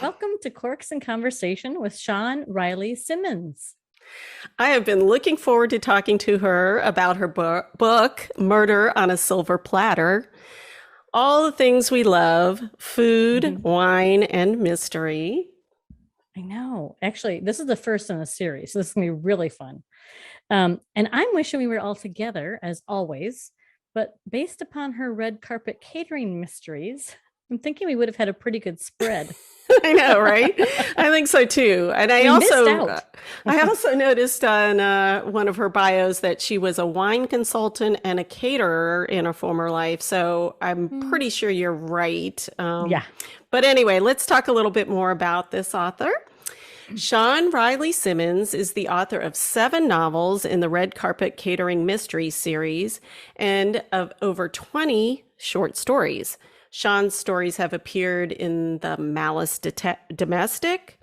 Welcome to Corks and Conversation with Shawn Reilly Simmons. I have been looking forward to talking to her about her book, Murder on a Silver Platter. All the things we love, food, wine, and mystery. I know. Actually, this is the first in a series, so this is going to be really fun. And I'm wishing we were all together, as always, but based upon her red carpet catering mysteries, I'm thinking we would have had a pretty good spread. I know, right? I think so too. And I also noticed on one of her bios that she was a wine consultant and a caterer in a former life. So I'm pretty sure you're right. Yeah. But anyway, let's talk a little bit more about this author. Shawn Reilly Simmons is the author of 7 novels in the Red Carpet Catering Mystery series and of over 20 short stories. Shawn's stories have appeared in the Malicious Domestic,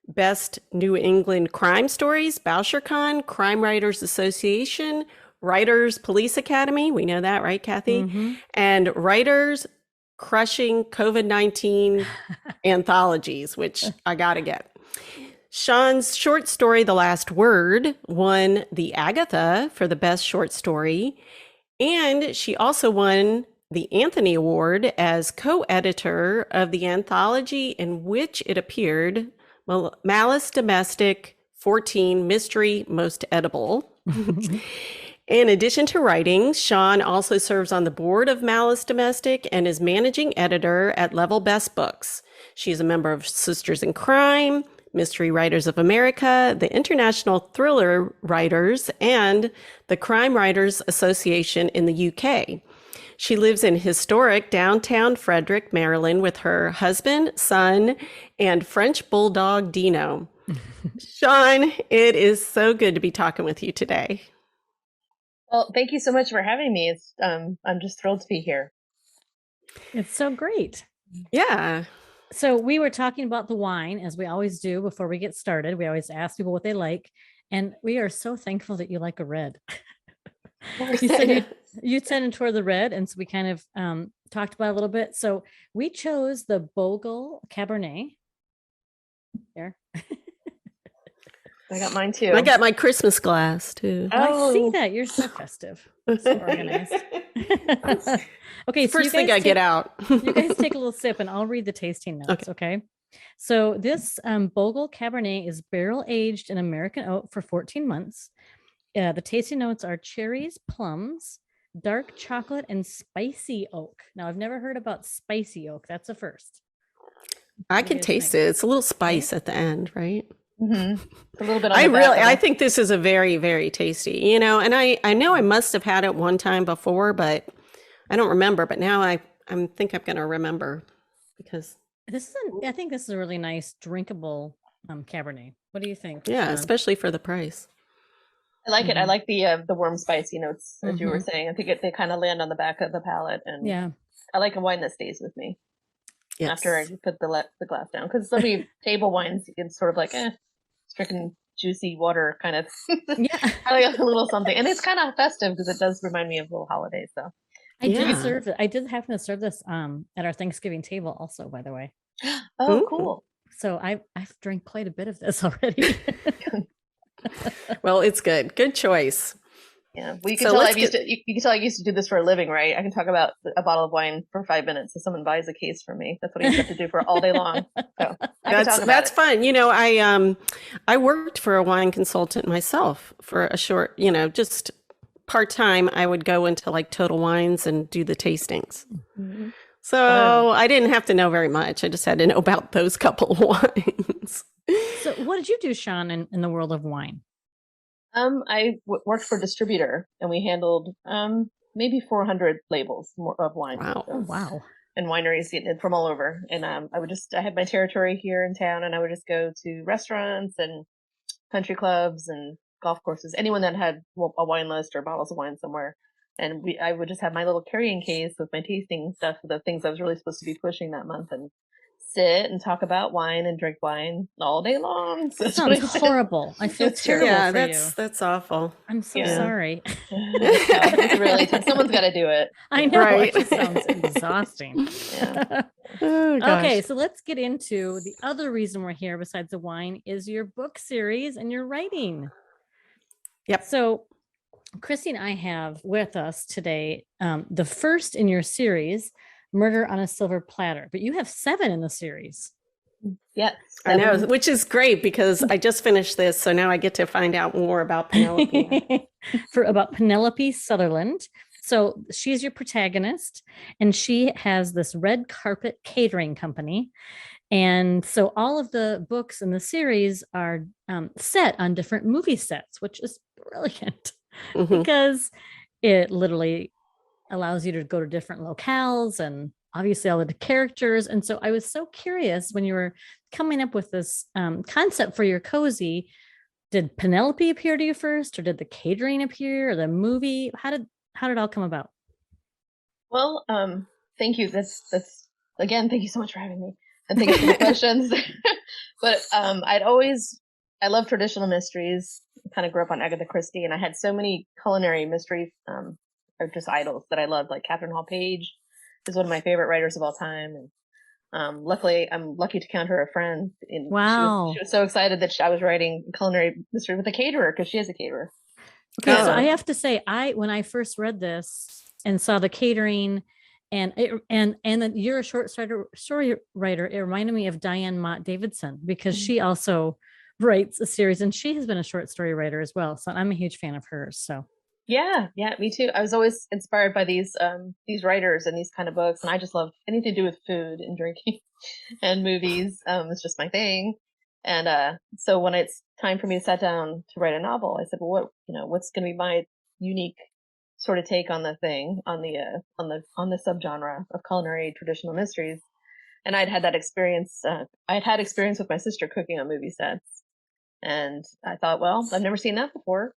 Best New England Crime Stories, Bouchercon, Crime Writers Association, Writers Police Academy, we know that, right, Cathi? And Writers Crushing COVID-19 Anthologies, which I gotta get. Shawn's short story, The Last Word, won the Agatha for the best short story, and she also won the Anthony Award as co-editor of the anthology in which it appeared, Malicious Domestic 14 Mystery Most Edible. In addition to writing, Shawn also serves on the board of Malicious Domestic and is managing editor at Level Best Books. She is a member of Sisters in Crime, Mystery Writers of America, the International Thriller Writers, and the Crime Writers Association in the UK. She lives in historic downtown Frederick, Maryland, with her husband, son, and French bulldog Dino. Shawn, it is so good to be talking with you today. Well, thank you so much for having me. I'm just thrilled to be here. It's so great. Yeah. So we were talking about the wine, as we always do before we get started. We always ask people what they like, and we are so thankful that you like a red. You said you tended toward the red, and so we kind of talked about it a little bit. So we chose the Bogle Cabernet. There. I got mine too. I got my Christmas glass too. Oh, I see that. You're so festive. So organized. Okay, so first thing I get out. You guys take a little sip and I'll read the tasting notes, okay? So this Bogle Cabernet is barrel aged in American oak for 14 months. The tasting notes are cherries, plums, dark chocolate, and spicy oak. Now, I've never heard about spicy oak. That's a first. I can taste it. It's a little spice at the end, right? A little bit. I think this is a very, very tasty, and I know I must have had it one time before, but I don't remember. But now I think I'm going to remember because I think this is a really nice drinkable Cabernet. What do you think? Yeah, especially for the price. I like it. I like the warm spicy notes, as you were saying. I think they kind of land on the back of the palate, and yeah, I like a wine that stays with me after I put the glass down. Because so many table wines, it's sort of like, it's freaking juicy water kind of. Yeah, I like a little something, and it's kind of festive because it does remind me of little holidays. So I did serve it. I did happen to serve this at our Thanksgiving table, also, by the way. Oh, cool! So I've drank quite a bit of this already. Well, it's good. Good choice. Yeah, well, you can tell I used to do this for a living, right? I can talk about a bottle of wine for 5 minutes if someone buys a case from me. That's what I used to have to do for all day long. So that's fun. I worked for a wine consultant myself for a short, just part-time. I would go into like Total Wines and do the tastings. So I didn't have to know very much. I just had to know about those couple of wines. So what did you do, Shawn, in the world of wine? I worked for a distributor, and we handled maybe 400 labels of wine. Wow! Oh, wow! And wineries from all over. And I had my territory here in town, and I would just go to restaurants and country clubs and golf courses, anyone that had a wine list or bottles of wine somewhere. And I would just have my little carrying case with my tasting stuff, the things I was really supposed to be pushing that month, and sit and talk about wine and drink wine all day long. So That sounds horrible. I feel terrible for you. That's awful. I'm so sorry. It's really tough. Someone's got to do it. I know. Right. It just sounds exhausting. Yeah. Oh, gosh. Okay, so let's get into the other reason we're here besides the wine is your book series and your writing. Yep. So Christy and I have with us today the first in your series, Murder on a Silver Platter, but you have 7 in the series. Yes. I know, which is great because I just finished this. So now I get to find out more about Penelope. About Penelope Sutherland. So she's your protagonist, and she has this red carpet catering company. And so all of the books in the series are set on different movie sets, which is brilliant because it literally allows you to go to different locales and obviously all the characters. And so I was so curious when you were coming up with this concept for your cozy. Did Penelope appear to you first, or did the catering appear, or the movie? How did it all come about? Well, thank you. That's again, thank you so much for having me, and thank you for the questions. But I love traditional mysteries. I kind of grew up on Agatha Christie, and I had so many culinary mystery just idols that I loved, like Catherine Hall Page is one of my favorite writers of all time, and luckily, I'm lucky to count her a friend. Wow. She was so excited that I was writing a culinary mystery with a caterer because she is a caterer. Okay, so I have to say, when I first read this and saw the catering, and then you're a short story writer, it reminded me of Diane Mott Davidson because she also writes a series, and she has been a short story writer as well. So I'm a huge fan of hers. So yeah, me too. I was always inspired by these writers and these kind of books, and I just love anything to do with food and drinking and movies. It's just my thing. And so when it's time for me to sit down to write a novel, I said, well, what's going to be my unique sort of take on the thing, on the subgenre of culinary traditional mysteries. And I'd had that experience. I'd had experience with my sister cooking on movie sets, and I thought, well, I've never seen that before.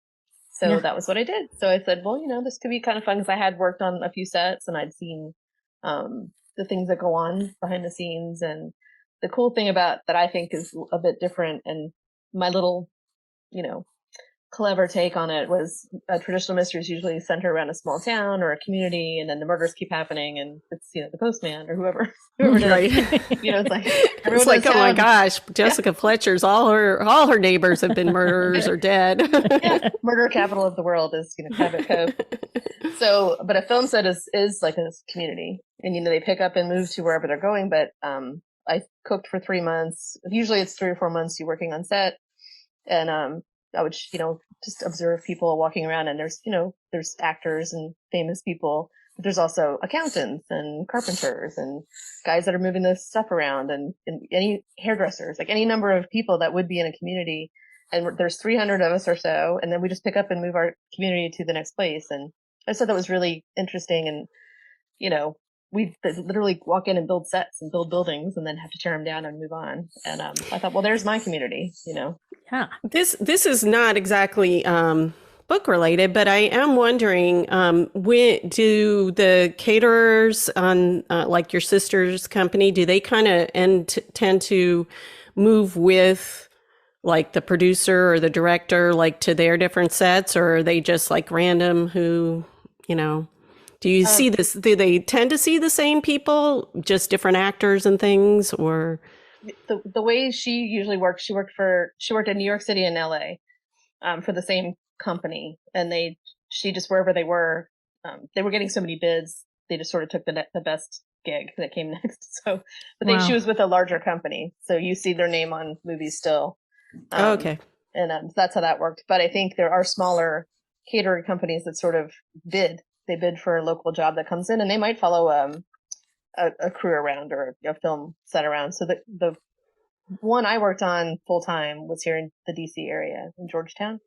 So that was what I did. So I said, well, this could be kind of fun because I had worked on a few sets and I'd seen the things that go on behind the scenes. And the cool thing about that I think is a bit different, and my little, clever take on it was traditional mysteries usually center around a small town or a community, and then the murders keep happening, and it's the postman or whoever Right. it's like it's like, oh my gosh, Jessica Fletcher's all her neighbors have been murderers or dead. Yeah, murder capital of the world is Cabot Cove. So, but a film set is like a community, and they pick up and move to wherever they're going. But I cooked for 3 months. Usually it's 3 or 4 months you're working on set, and I would, just observe people walking around, and there's actors and famous people, but there's also accountants and carpenters and guys that are moving the stuff around, and any hairdressers, like any number of people that would be in a community. And there's 300 of us or so, and then we just pick up and move our community to the next place. And I thought that was really interesting. And, we literally walk in and build sets and build buildings and then have to tear them down and move on. And I thought, well, there's my community, Yeah. This is not exactly book related, but I am wondering, when do the caterers on like your sister's company, do they kind of tend to move with like the producer or the director, like to their different sets, or are they just like random who, do you see this? Do they tend to see the same people, just different actors and things, or? The way she usually works, she worked in New York City and LA for the same company, and she just wherever they were getting so many bids, they just sort of took the best gig that came next. So, but she was with a larger company, so you see their name on movies still. Okay, and that's how that worked. But I think there are smaller catering companies that sort of bid. They bid for a local job that comes in, and they might follow a crew around or a film set around. So the one I worked on full time was here in the DC area in Georgetown,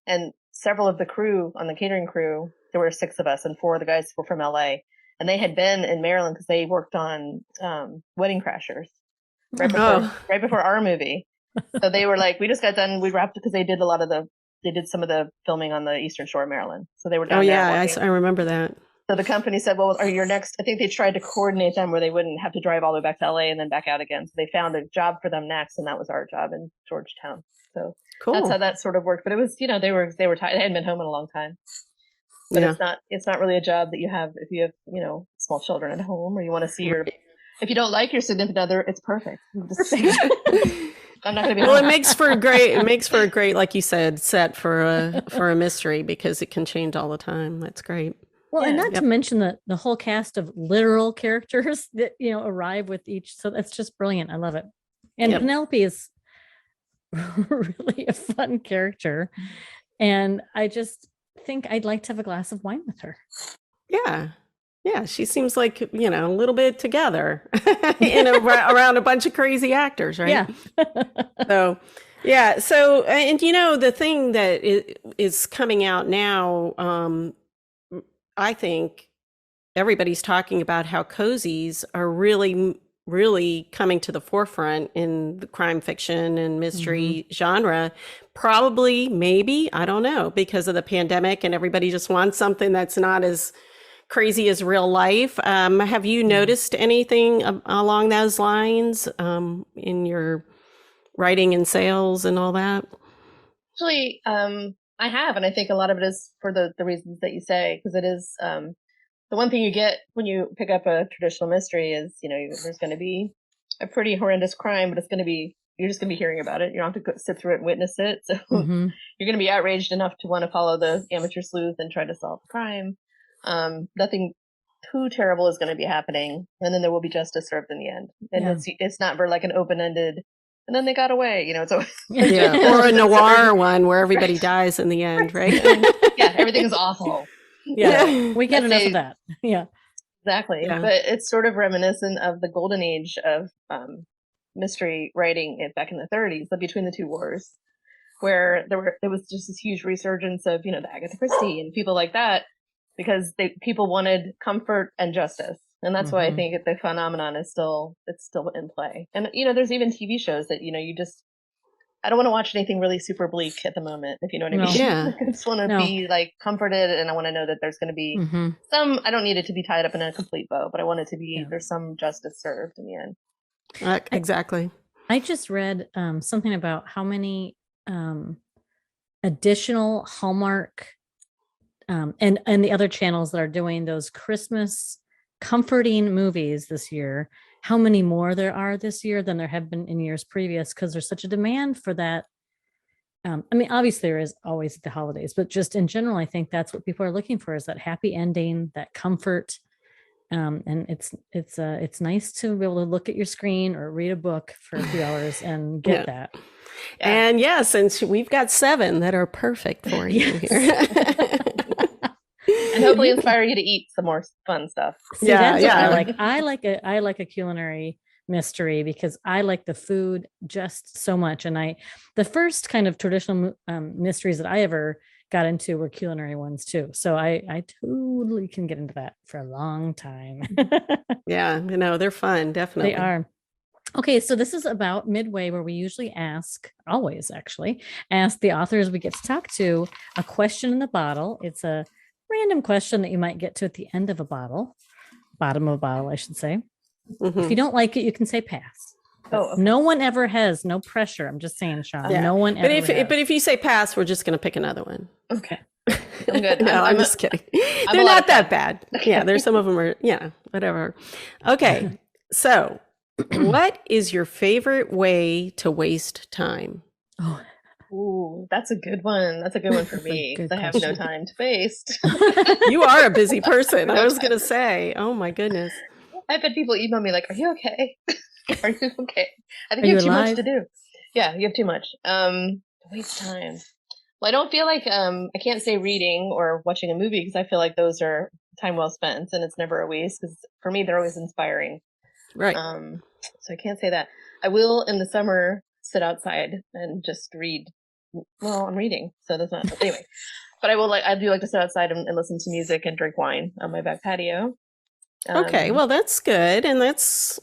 and several of the crew on the catering crew, there were 6 of us, and 4 of the guys were from LA, and they had been in Maryland because they worked on Wedding Crashers right before our movie. So they were like, we just got done, we wrapped, because they did some of the filming on the Eastern Shore of Maryland. So they were down there. I remember that. So the company said, well, are your next, I think they tried to coordinate them where they wouldn't have to drive all the way back to LA and then back out again. So they found a job for them next, and that was our job in Georgetown. So that's how that sort of worked. But it was, they were tired. They hadn't been home in a long time. But it's not really a job that you have if you have, small children at home, or you want to see if you don't like your significant other, it's perfect. I'm not going to be. Well, it makes for a great, like you said, set for a mystery, because it can change all the time. That's great. Well, and not to mention the whole cast of literal characters that, arrive with each. So that's just brilliant. I love it. And Penelope is really a fun character. And I just think I'd like to have a glass of wine with her. Yeah. Yeah. She seems like, a little bit together around a bunch of crazy actors, right? Yeah. So, and the thing that is coming out now, I think everybody's talking about how cozies are really, really coming to the forefront in the crime fiction and mystery genre. Probably, maybe, I don't know, because of the pandemic and everybody just wants something that's not as crazy as real life. Have you noticed anything along those lines in your writing and sales and all that? Actually, I have, and I think a lot of it is for the reasons that you say, because it is the one thing you get when you pick up a traditional mystery is, there's going to be a pretty horrendous crime, but you're just going to be hearing about it. You don't have to sit through it and witness it. So you're going to be outraged enough to want to follow the amateur sleuth and try to solve the crime. Nothing too terrible is going to be happening, and then there will be justice served in the end. And it's not for like an open-ended, and then they got away. It's always or a noir one where everybody dies in the end, right? Everything's awful. Yeah, we get enough of that. Yeah, exactly. Yeah. But it's sort of reminiscent of the golden age of mystery writing back in the 30s, between the two wars, where there was just this huge resurgence of the Agatha Christie and people like that, because people wanted comfort and justice. And that's why I think the phenomenon is still in play. And, there's even TV shows that, I don't want to watch anything really super bleak at the moment, if you know what I mean. Yeah. I just want to be like comforted, and I want to know that there's going to be I don't need it to be tied up in a complete bow, but I want it to be, there's some justice served in the end. Exactly. I just read something about how many additional Hallmark and the other channels that are doing those Christmas comforting movies this year, how many more there are this year than there have been in years previous, because there's such a demand for that. Obviously there is always the holidays, but just in general, I think that's what people are looking for, is that happy ending, that comfort. And it's nice to be able to look at your screen or read a book for a few hours and get that. And since we've got 7 that are perfect for you here. And hopefully inspire you to eat some more fun stuff. I like a culinary mystery because I like the food just so much. And the first kind of traditional mysteries that I ever got into were culinary ones too. So I totally can get into that for a long time. They're fun. Definitely. They are. Okay, so this is about midway, where we usually always ask the authors we get to talk to a question in the bottle. It's a random question that you might get to at the end of a bottle, bottom of a bottle, I should say. If you don't like it, you can say pass. Oh, okay. No one ever has, no pressure. I'm just saying, Shawn. No one ever has. But if you say pass, we're just going to pick another one. Okay. I'm good. No, I'm just kidding. They're not that bad. Yeah, there's some of them are, whatever. Okay, so what is your favorite way to waste time? Ooh, that's a good one. That's a good one for me, because I have no time to waste. You are a busy person. I was going to say, oh my goodness. I've had people email me like, are you okay? Are you okay? I think you have too much to do. Yeah, you have too much. Waste time. Well, I don't feel like I can't say reading or watching a movie, because I feel like those are time well spent, and it's never a waste, because for me, they're always inspiring. Right. So I can't say that. I will in the summer sit outside and just read. Well, I'm reading, so that's not anyway. But I do like to sit outside and listen to music and drink wine on my back patio. Okay, well that's good, and that's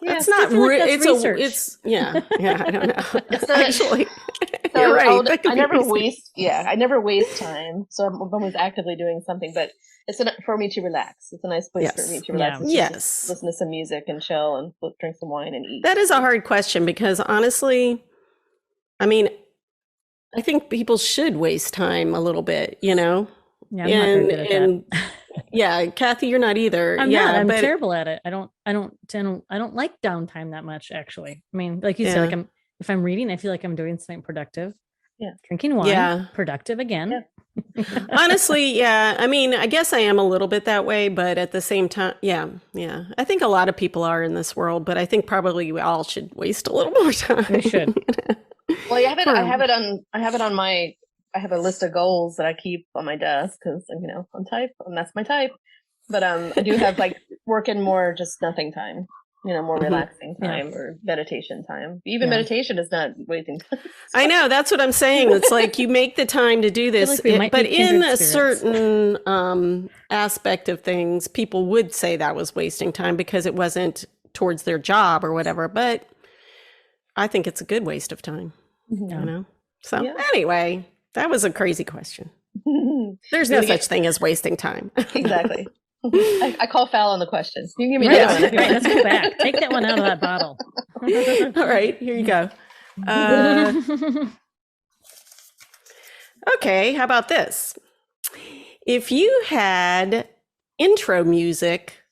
Yeah, That's not like that's it's research. a it's yeah I don't know. It's not Actually, So You're right. I never waste. Yeah, I never waste time. So I'm always actively doing something, but it's for me to relax. It's a nice place for me to relax. Yeah. Just listen to some music and chill and drink some wine and eat. That is a hard question because honestly, I mean, I think people should waste time a little bit, you know? Yeah, I'm not very good at that. Yeah, Cathi, you're not either. I'm not. I'm terrible at it. I don't like downtime that much, actually. I mean, like you said, like if I'm reading, I feel like I'm doing something productive. Yeah. Drinking wine, productive again. Yeah. Honestly, yeah. I mean, I guess I am a little bit that way, but at the same time, yeah. I think a lot of people are in this world, but I think probably we all should waste a little more time. We should. Well, I have a list of goals that I keep on my desk because, you know, I'm type and that's my type. But I do have like working more just nothing time, you know, more relaxing time or meditation time. Even meditation is not wasting time. I know, that's what I'm saying. It's like you make the time to do this, but in a certain aspect of things, people would say that was wasting time because it wasn't towards their job or whatever. But I think it's a good waste of time, you know? So anyway, that was a crazy question. There's no such thing as wasting time. Exactly. I call foul on the question. You can give me that one. Right, let's go back. Take that one out of that bottle. All right, here you go. Okay, how about this? If you had intro music,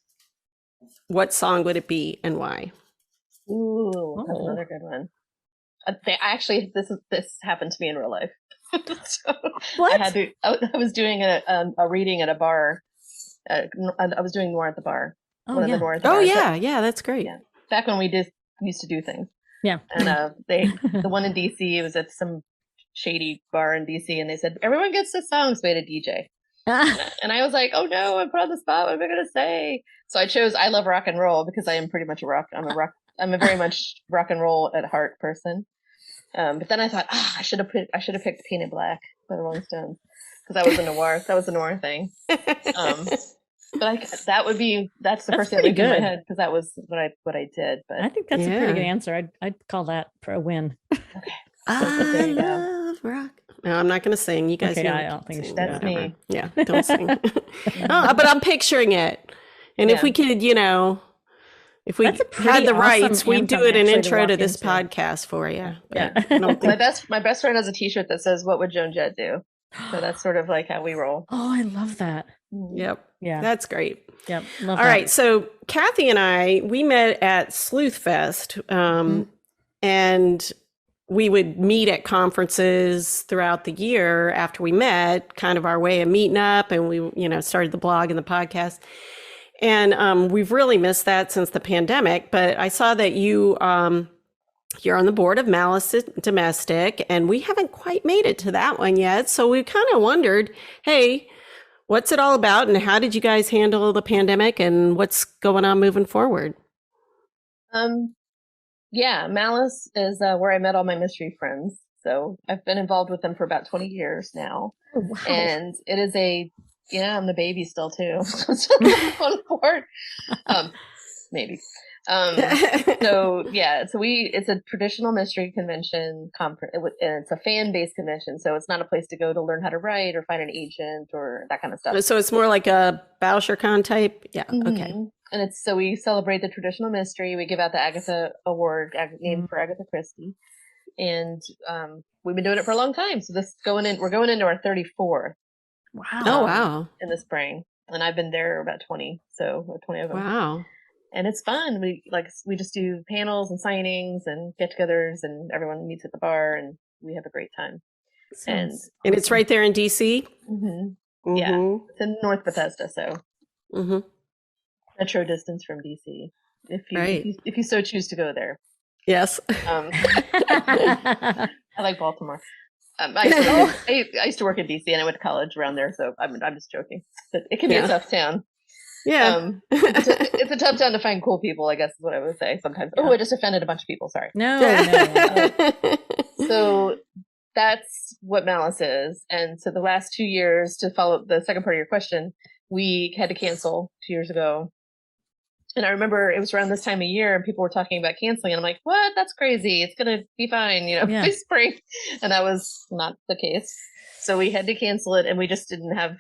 what song would it be and why? Ooh, that's another good one. Actually, this happened to me in real life. So what? I was doing a reading at a bar. I was doing noir at the bar. The noir at the bar. Yeah, that's great. Yeah, back when we used to do things. Yeah, and the one in DC, it was at some shady bar in DC, and they said everyone gets this song, so we had a DJ. And I was like, oh no, I'm put on the spot. What am I gonna say? So I chose "I Love Rock and Roll" because I am pretty much I'm a very much rock and roll at heart person. But then I thought, I should have picked "Painted Black" by the Rolling Stones because that was a noir thing. But that's the first thing that would go in my head because that was what I did. But I think that's a pretty good answer. I'd call that for a win. Okay. I love rock. No, I'm not going to sing. You guys know. I don't think you should. That's me. Yeah, don't sing. But I'm picturing it. And if we could, you know, if we had the rights, we'd do it an intro to this podcast for you. My best friend has a T-shirt that says, "What would Joan Jett do?" So that's sort of like how we roll. Oh, I love that. Yep. Yeah. That's great. Yep. All right. So Cathi and we met at Sleuth Fest, and we would meet at conferences throughout the year after we met, kind of our way of meeting up. And we, you know, started the blog and the podcast. And we've really missed that since the pandemic. But I saw that you're on the board of Malicious Domestic, and we haven't quite made it to that one yet. So we kind of wondered, hey, what's it all about, and how did you guys handle the pandemic, and what's going on moving forward? Yeah, Malice is where I met all my mystery friends. So I've been involved with them for about 20 years now. Oh, wow. And it is I'm the baby still too. On board. Maybe. So it's a traditional mystery convention conference, and it's a fan-based convention. So it's not a place to go to learn how to write or find an agent or that kind of stuff. So it's more like a BowerShareCon type. Yeah. Mm-hmm. Okay. And so we celebrate the traditional mystery. We give out the Agatha Award named for Agatha Christie. And we've been doing it for a long time. So we're going into our 34th. Wow. Oh, wow. In the spring. And I've been there about 20. So 20 of them. Wow. And it's fun. We just do panels and signings and get-togethers, and everyone meets at the bar, and we have a great time. And it's right there in DC. Mm-hmm. Mm-hmm. Yeah, it's in North Bethesda, so metro distance from DC. If you so choose to go there. Yes. I like Baltimore. I used to work in DC, and I went to college around there, so I'm just joking. But it can be a tough town. Yeah. It's a tough town to find cool people, I guess is what I would say sometimes. Yeah. Oh, I just offended a bunch of people. Sorry. No. So that's what Malice is. And so the last 2 years, to follow the second part of your question, we had to cancel 2 years ago. And I remember it was around this time of year and people were talking about canceling. And I'm like, what? That's crazy. It's going to be fine, Yeah. this spring. And that was not the case. So we had to cancel it and we just didn't have,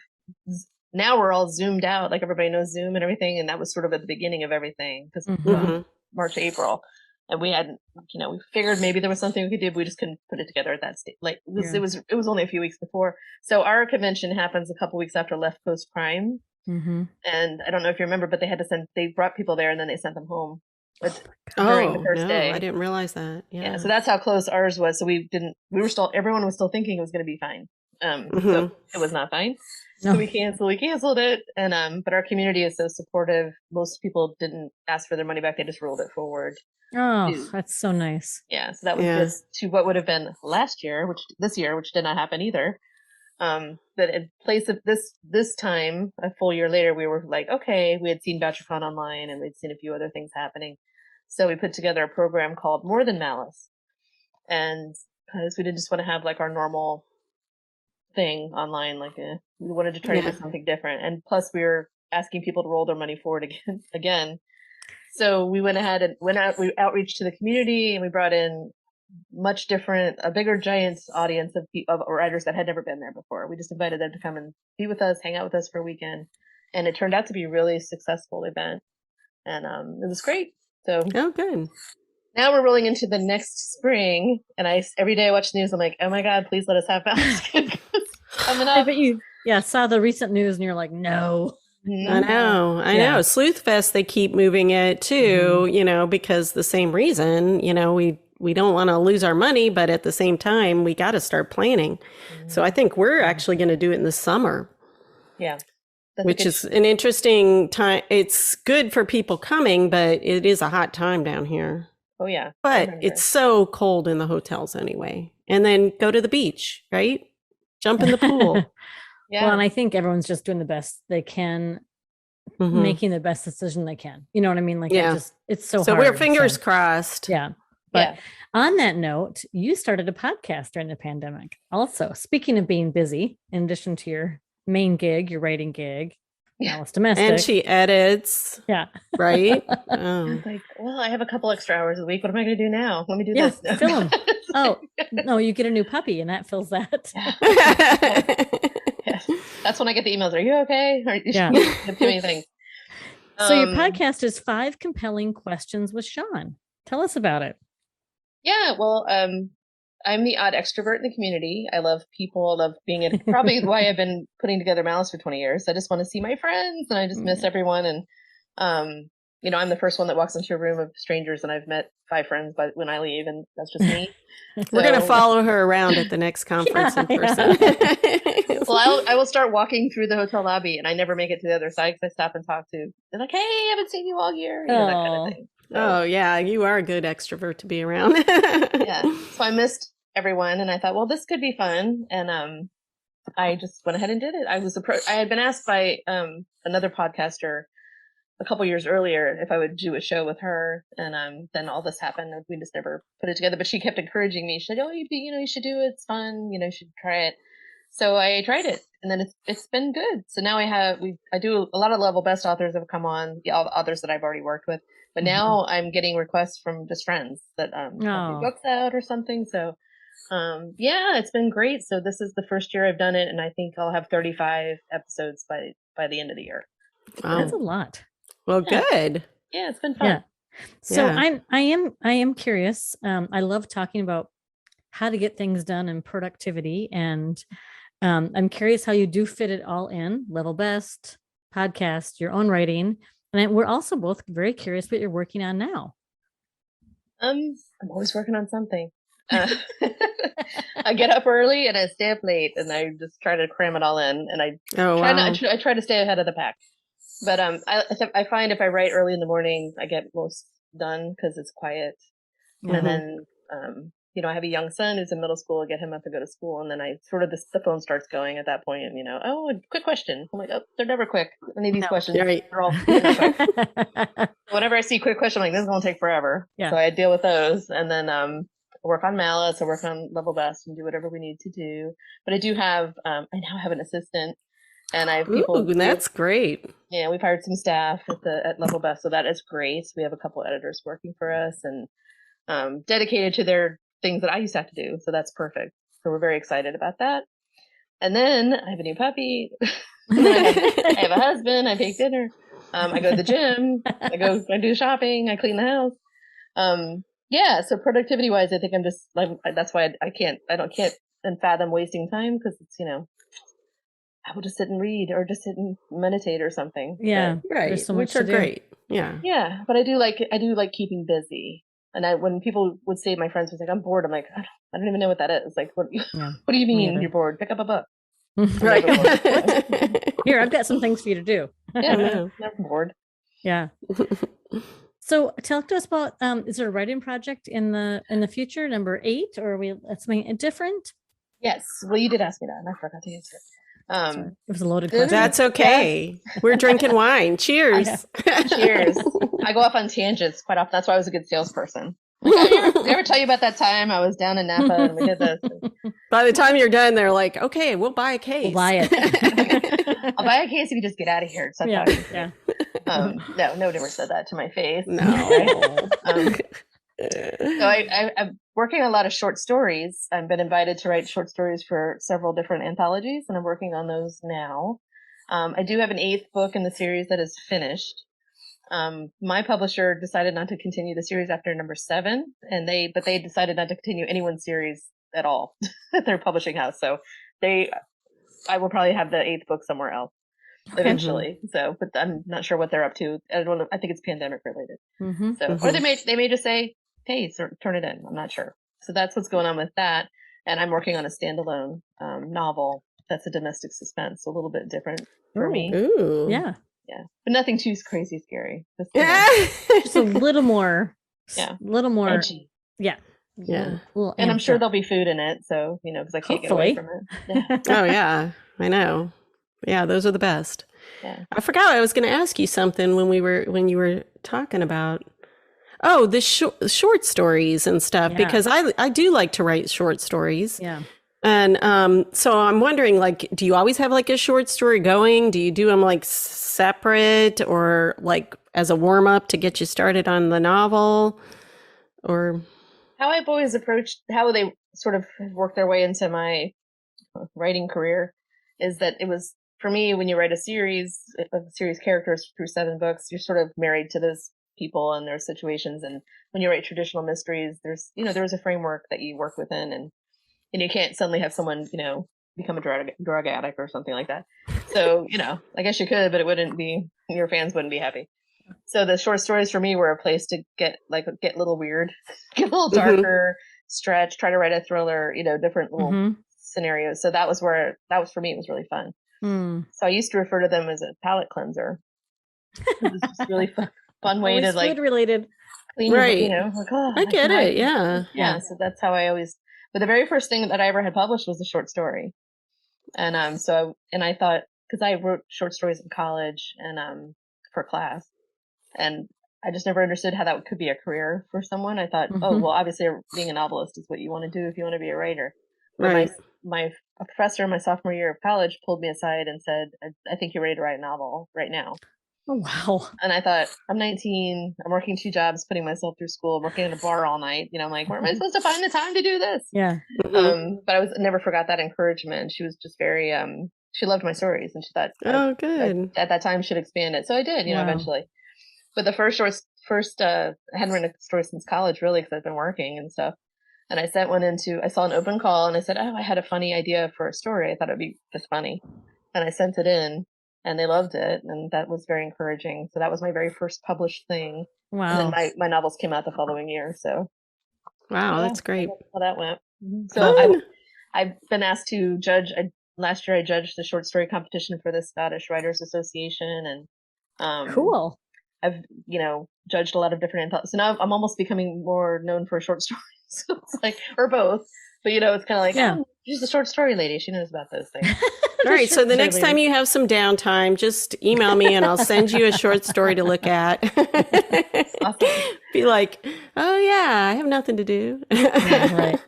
now we're all zoomed out. Like everybody knows Zoom and everything. And that was sort of at the beginning of everything because March, April. And we hadn't, we figured maybe there was something we could do, but we just couldn't put it together at that stage. Like it was only a few weeks before. So our convention happens a couple weeks after Left Coast Prime. And I don't know if you remember, but they brought people there and then they sent them home during the first day. I didn't realize that. Yeah. So that's how close ours was. So everyone was still thinking it was going to be fine. So it was not fine. No. So we canceled it. And, but our community is so supportive. Most people didn't ask for their money back. They just rolled it forward. Oh, that's so nice. Yeah. So that was just to what would have been last year, this year, which did not happen either. But in place of this time, a full year later, we were like, okay, we had seen BachelorCon online and we'd seen a few other things happening. So we put together a program called More Than Malice. And because we didn't just want to have like our normal thing online, like we wanted to try to do something different. And plus we were asking people to roll their money forward again. So we went ahead and we outreached to the community and we brought in a bigger giant audience of writers that had never been there before. We just invited them to come and be with us, hang out with us for a weekend. And it turned out to be a really successful event. And it was great. So good. Now we're rolling into the next spring. And every day I watch the news, I'm like, oh my God, please let us have Malice coming up. I bet you saw the recent news and you're like, no. I know. Sleuth Fest, they keep moving it too, because the same reason, we don't want to lose our money, but at the same time, we got to start planning. So I think we're actually going to do it in the summer. Yeah. Which is an interesting time. It's good for people coming, but it is a hot time down here. Oh, yeah. But it's so cold in the hotels anyway. And then go to the beach, right? Jump in the pool. Yeah. Well, and I think everyone's just doing the best they can, making the best decision they can. You know what I mean? Like, it's so hard. So we're fingers crossed. Yeah. But on that note, you started a podcast during the pandemic. Also, speaking of being busy, in addition to your main gig, your writing gig, Malice Domestic. And she edits. Yeah. Right? Like, well, I have a couple extra hours a week. What am I going to do now? Let me do this. Film. Oh, no, you get a new puppy and that fills that. That's when I get the emails. Are you okay? Too many things. So your podcast is 5 Compelling Questions with Shawn. Tell us about it. Yeah, well, I'm the odd extrovert in the community. I love people. I love being in, probably why I've been putting together Malice for 20 years. I just want to see my friends and I just miss everyone. And, I'm the first one that walks into a room of strangers and I've met 5 friends when I leave and that's just me. We're going to follow her around at the next conference in person. Well, I will start walking through the hotel lobby and I never make it to the other side because I stop and talk to, they're like, hey, I haven't seen you all year. That kind of thing. So, oh, yeah. You are a good extrovert to be around. So I missed everyone and I thought, well, this could be fun. And I just went ahead and did it. I had been asked by another podcaster a couple years earlier if I would do a show with her. And then all this happened and we just never put it together. But she kept encouraging me. She's like, oh, you should do it. It's fun. You should try it. So I tried it and then it's been good. So now I do a lot of level best authors have come on, all the authors that I've already worked with. But now I'm getting requests from just friends that have their books out or something. So it's been great. So this is the first year I've done it, and I think I'll have 35 episodes by the end of the year. Wow. That's a lot. Well, good. Yeah, it's been fun. Yeah. So I am curious. I love talking about how to get things done and productivity, and I'm curious how you do fit it all in. Level best, podcast, your own writing. And we're also both very curious what you're working on now. I'm always working on something. I get up early and I stay up late and I just try to cram it all in. And I try to stay ahead of the pack. But I find if I write early in the morning, I get most done because it's quiet. And then I have a young son who's in middle school. I get him up to go to school, and then I sort of the phone starts going at that point, and a quick question. I'm like, oh, they're never quick. Any of these questions, right. They're all quick. Whenever I see a quick question, I'm like, this is gonna take forever. Yeah. So I deal with those, and then work on Malice, I work on Level Best, and do whatever we need to do. But I do have, I now have an assistant And I have people. Ooh, that's great. Yeah, we've hired some staff at Level Best, so that is great. We have a couple editors working for us and dedicated to their things that I used to have to do. So that's perfect. So we're very excited about that. And then I have a new puppy. I have a husband. I bake dinner. I go to the gym. I do shopping. I clean the house. Yeah. So productivity wise, I think I'm just like, that's why I can't fathom wasting time, because it's, I will just sit and read or just sit and meditate or something. Yeah. But, right. There's so much which are great. Yeah. Yeah. But I do like keeping busy. And when people would say, my friends would say, I'm bored. I'm like, I don't even know what that is. Like, what do you mean you're bored? Pick up a book. Right. Here, I've got some things for you to do. Yeah, I'm bored. Yeah. So talk to us about, is there a writing project in the future, number 8, or are we, that's something different? Yes. Well, you did ask me that and I forgot to answer. Sorry. It was a loaded question. That's okay. Yeah. We're drinking wine. Cheers. Cheers. I go off on tangents quite often. That's why I was a good salesperson. Like, did I ever tell you about that time I was down in Napa and we did this? By the time you're done, they're like, okay, we'll buy a case. We'll buy it. I'll buy a case if you just get out of here. So yeah. No, nobody ever said that to my face. No. So I'm working on a lot of short stories. I've been invited to write short stories for several different anthologies, and I'm working on those now. I do have an 8th book in the series that is finished. My publisher decided not to continue the series after number 7, but they decided not to continue anyone's series at all at their publishing house. So I will probably have the 8th book somewhere else eventually. So, but I'm not sure what they're up to. I don't know. I think it's pandemic related. Or they may just say, hey, turn it in. I'm not sure. So that's what's going on with that. And I'm working on a standalone novel that's a domestic suspense, so a little bit different for me. Ooh. Yeah. Yeah, but nothing too crazy scary. Just a little more. Yeah, a little more. Edgy. Yeah. Yeah. And I'm sure there'll be food in it, so because I can't get away from it. Yeah. Oh yeah, I know. Yeah, those are the best. Yeah. I forgot I was going to ask you something when you were talking about the short stories and stuff, because I do like to write short stories. Yeah. And so I'm wondering, like, do you always have like a short story going? Do you do them like separate or like as a warm up to get you started on the novel? Or how I've always approached how they sort of worked their way into my writing career is that it was, for me, when you write a series of series characters through 7 books, you're sort of married to those people and their situations. And when you wite traditional mysteries, there's a framework that you work within, and you can't suddenly have someone, become a drug addict or something like that. So, I guess you could, but your fans wouldn't be happy. So the short stories for me were a place to get a little weird, get a little darker, stretch, try to write a thriller, different little scenarios. So that was for me, it was really fun. So I used to refer to them as a palate cleanser. It was just really fun way to food related. Clean, right. I get it. Yeah. Yeah. So that's how I always, but the very first thing that I ever had published was a short story. And I thought, because I wrote short stories in college and for class, and I just never understood how that could be a career for someone. I thought, oh, well, obviously being a novelist is what you want to do if you want to be a writer. But right. My professor in my sophomore year of college pulled me aside and said, I think you're ready to write a novel right now. Oh, wow. And I thought, I'm 19, I'm working 2 jobs, putting myself through school, I'm working in a bar all night. I'm like, where am I supposed to find the time to do this? Yeah. But I never forgot that encouragement. She was just very, she loved my stories, and she thought, oh, good. At that time should expand it. So I did, eventually. But the I hadn't written a story since college, really, because I've been working and stuff. And I sent one I saw an open call, and I said, I had a funny idea for a story. I thought it'd be just funny. And I sent it in, and they loved it. And that was very encouraging. So that was my very first published thing. Wow. And then my novels came out the following year. So. Wow, that's great. That's how that went. So I've been asked to judge. Last year I judged the short story competition for the Scottish Writers Association. And cool. I've, judged a lot of different anthologies. So now I'm almost becoming more known for short stories. So it's like, or both. But, it's kind of like, oh, she's a short story lady. She knows about those things. All right. So the next time you have some downtime, just email me and I'll send you a short story to look at. Awesome. Be like, oh, yeah, I have nothing to do. Yeah, right.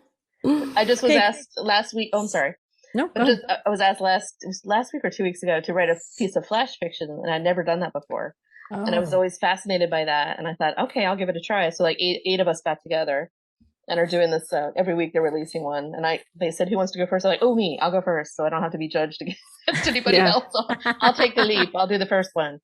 I just was asked last week. Oh, I'm sorry. No, But just, I was asked it was last week or 2 weeks ago to write a piece of flash fiction, and I'd never done that before. And I was always fascinated by that. And I thought, okay, I'll give it a try. So like eight of us got together and are doing this every week. They're releasing one. And they said, who wants to go first? I'm like, oh, me, I'll go first. So I don't have to be judged against anybody else. I'll take the leap. I'll do the first one.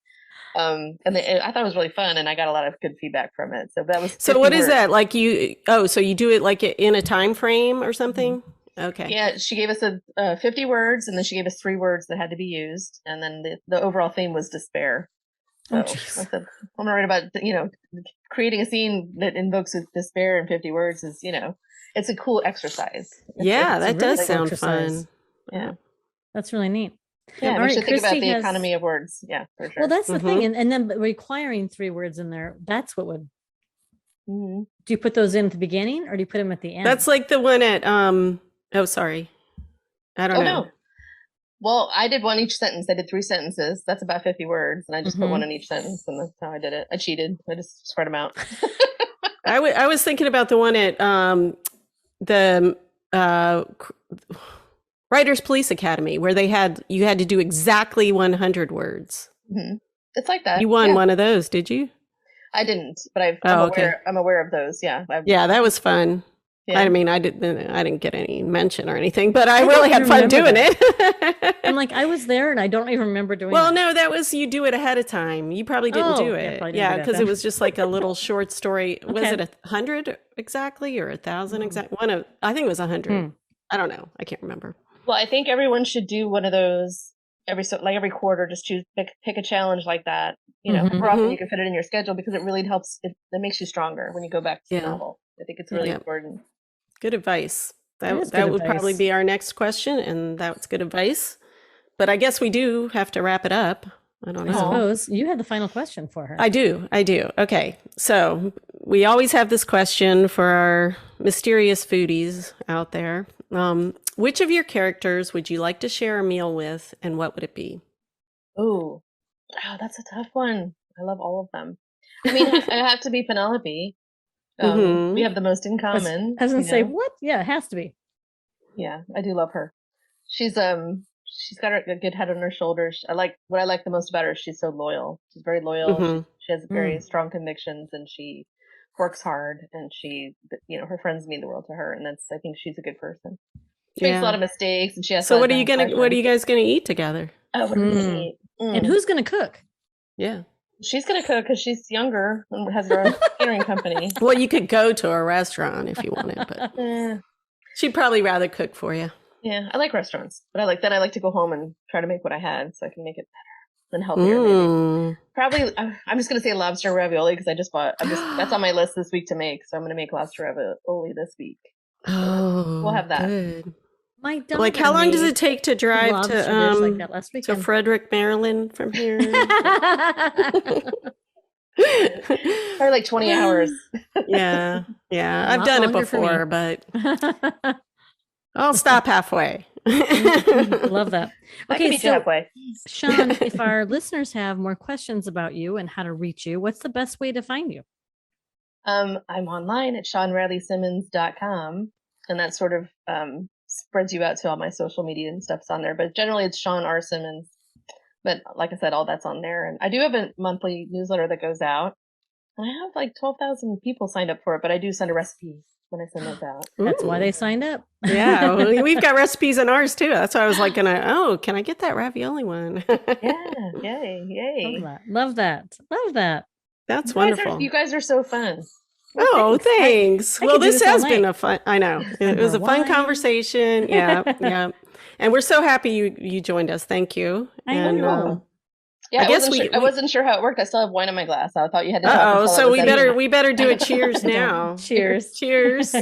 I thought it was really fun, and I got a lot of good feedback from it. So that was. So what is that? Like so you do it like in a time frame or something? Mm-hmm. Okay. Yeah, she gave us 50 words, and then she gave us 3 words that had to be used, and then the overall theme was despair. So I said, I'm gonna write about creating a scene that invokes despair in 50 words is it's a cool exercise. That does sound fun. Yeah, that's really neat. Yeah, we should think about the economy of words. Yeah, for sure. Well, that's the thing, and then requiring 3 words in there. That's what would. Do you put those in at the beginning, or do you put them at the end? That's like the one at Oh, sorry. I don't know. No. Well, I did one each sentence. I did 3 sentences. That's about 50 words. And I just put one in each sentence. And that's how I did it. I cheated. I just spread them out. I was thinking about the one at the Writers Police Academy, where you had to do exactly 100 words. Mm-hmm. It's like that. You won one of those, did you? I didn't, but I'm aware of those. Yeah. That was fun. Yeah. I mean, I didn't get any mention or anything, but I really had fun doing it. I'm like, I was there and I don't even remember doing it. Well, no, that was, you do it ahead of time. You probably didn't do it. Yeah, because it was just like a little short story. Okay. Was it 100 exactly or 1,000 exactly? I think it was 100. I don't know. I can't remember. Well, I think everyone should do one of those every quarter. Just pick a challenge like that. More often you can fit it in your schedule, because it really helps. It makes you stronger when you go back to the novel. I think it's really important. Good advice. That would probably be our next question, and that's good advice. But I guess we do have to wrap it up. I don't know. I suppose you had the final question for her. I do. Okay. So we always have this question for our mysterious foodies out there. Which of your characters would you like to share a meal with, and what would it be? Oh, that's a tough one. I love all of them. I mean, I have to be Penelope. We have the most in common. I was gonna say, what? Yeah, it has to be. Yeah, I do love her. She's got a good head on her shoulders. What I like the most about her is she's so loyal. She's very loyal. She has very strong convictions, and she works hard, and her friends mean the world to her, and I think she's a good person. She makes a lot of mistakes, and she has. So what are you guys gonna eat together? Oh, what are we gonna eat? And who's gonna cook? Yeah. She's going to cook because she's younger and has her own catering company. Well, you could go to a restaurant if you wanted, but she'd probably rather cook for you. Yeah, I like restaurants, but I like to go home and try to make what I had so I can make it better and healthier. Maybe. Probably, I'm just going to say lobster ravioli because that's on my list this week to make. So I'm going to make lobster ravioli this week. Oh, we'll have that. Good. Like, how long does it take to drive to Frederick, Maryland from here? Probably like 20 hours. Yeah. I've done it before, but I'll stop halfway. Love that. Okay, so halfway. Shawn, if our listeners have more questions about you and how to reach you, what's the best way to find you? I'm online at ShawnReillySimmons.com, and that sort of spreads you out to all my social media and stuff's on there. But generally it's Shawn R. Simmons. But like I said, all that's on there. And I do have a monthly newsletter that goes out. And I have like 12,000 people signed up for it, but I do send a recipe when I send those out. That's why they signed up. Yeah, we've got recipes in ours too. That's why I was like, can I get that ravioli one? Yeah, yay. Love that. That's wonderful. You guys are so fun. Oh, thanks. Well, this has been a fun, I know. It was a fun conversation. Yeah. And we're so happy you joined us. Thank you. Yeah, I wasn't sure how it worked. I still have wine in my glass. I thought you had to. So we better do a cheers now. Cheers. Cheers.